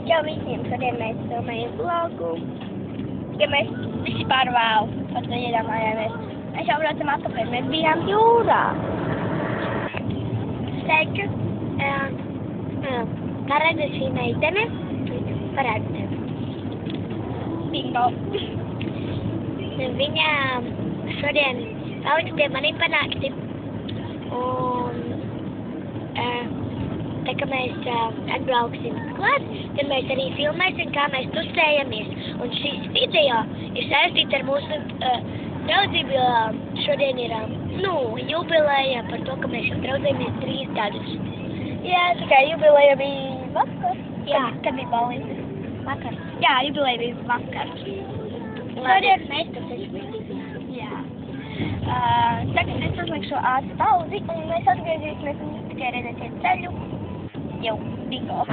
Čau visiem, šodien mēs filmējam vlogu, ja mēs visi pārvēlu, pat tad iedomājāmies. Mēs jau braucam atpakaļ, mēs bijām jūrā. Steigtu, kā redzat šī meitene, parādu tev. Bingo. Viņa šodien paliks pie manī pa nakti. Un tā kā mēs atbrauksim klāt, tad mēs arī filmēsim, kā mēs tustējamies. Un šīs video ir saistīta ar mūsu draudzību, jo šodien ir jubileja par to, ka mēs jau draudzējamies 3 gadus. Jā, tikai jubileja bija vakar. Jā, kad bija balītes? Vakar. Jā, jubileja bija vakar. Šodien mēs tas esam. Jā. Tagad es uzlikšu ātri pauzi, un mēs atgriezīsimies un jūs tikai redzēsiet ceļu. Jau, bingo.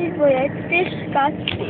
Izbojāts tieši skats.